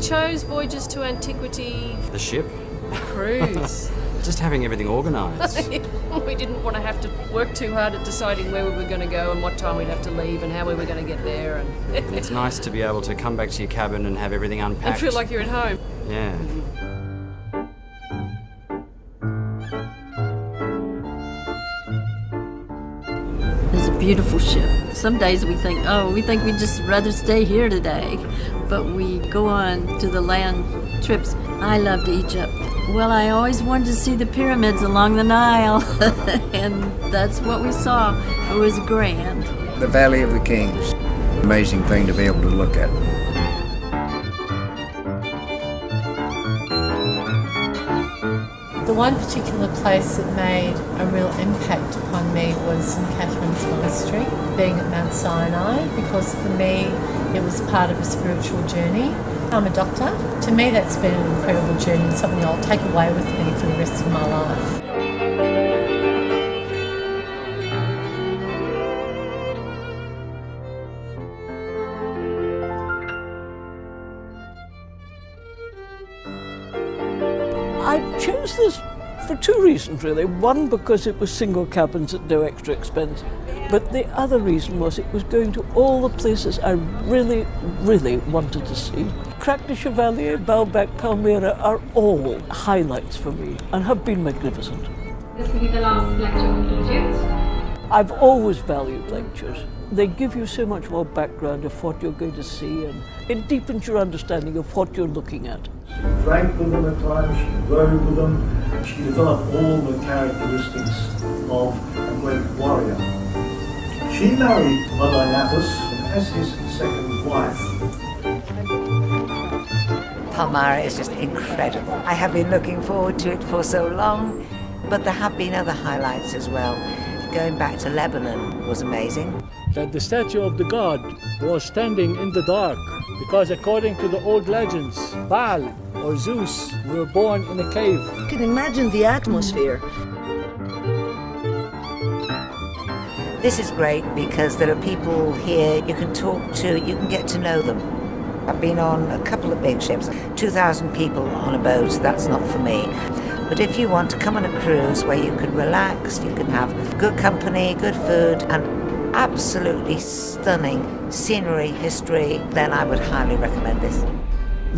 chose Voyages to Antiquity. The ship? Cruise. Just having everything organised. We didn't want to have to work too hard at deciding where we were going to go and what time we'd have to leave and how we were going to get there. And It's nice to be able to come back to your cabin and have everything unpacked. and feel like you're at home. Yeah. It's a beautiful ship. Some days we think we'd just rather stay here today. But we go on to the land trips. I loved Egypt. Well, I always wanted to see the pyramids along the Nile. And that's what we saw. It was grand. The Valley of the Kings. Amazing thing to be able to look at. The one particular place that made a real impact upon me was St Catherine's Monastery, being at Mount Sinai, because for me it was part of a spiritual journey. I'm a doctor. To me that's been an incredible journey and something I'll take away with me for the rest of my life. I chose this for two reasons really. One, because it was single cabins at no extra expense. But the other reason was it was going to all the places I really, really wanted to see. Crac de Chevalier, Baalbek, Palmyra are all highlights for me and have been magnificent. This will be the last lecture on Egypt. I've always valued lectures. They give you so much more background of what you're going to see and it deepens your understanding of what you're looking at. She drank with them at times, she rode with them, she developed all the characteristics of a great warrior. She married Mother Naphis as his second wife. Palmyra is just incredible. I have been looking forward to it for so long, but there have been other highlights as well. Going back to Lebanon was amazing. That the statue of the god was standing in the dark because according to the old legends, Baal or Zeus were born in a cave. You can imagine the atmosphere. This is great because there are people here you can talk to, you can get to know them. I've been on a couple of big ships, 2,000 people on a boat, that's not for me. But if you want to come on a cruise where you can relax, you can have good company, good food, and absolutely stunning scenery, history, then I would highly recommend this.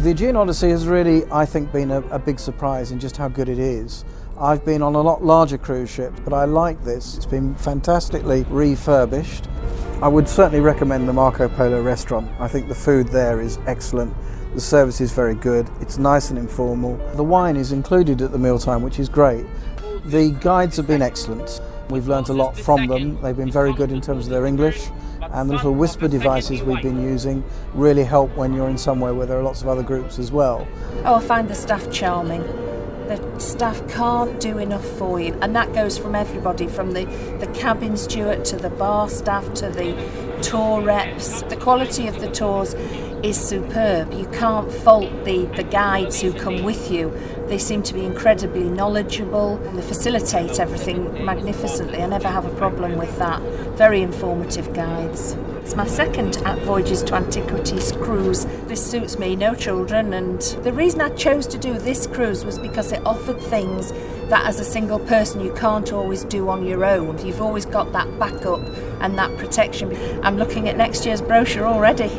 The Aegean Odyssey has really, I think, been a big surprise in just how good it is. I've been on a lot larger cruise ships, but I like this. It's been fantastically refurbished. I would certainly recommend the Marco Polo restaurant. I think the food there is excellent. The service is very good. It's nice and informal. The wine is included at the mealtime, which is great. The guides have been excellent. We've learnt a lot from them. They've been very good in terms of their English. And the little whisper devices we've been using really help when you're in somewhere where there are lots of other groups as well. Oh, I find the staff charming. The staff can't do enough for you, and that goes from everybody, from the cabin steward to the bar staff to the tour reps. The quality of the tours is superb. You can't fault the guides who come with you. They seem to be incredibly knowledgeable. They facilitate everything magnificently. I never have a problem with that. Very informative guides. It's my second Voyages to Antiquities cruise. This suits me, no children, and the reason I chose to do this cruise was because it offered things that as a single person you can't always do on your own. You've always got that backup and that protection. I'm looking at next year's brochure already.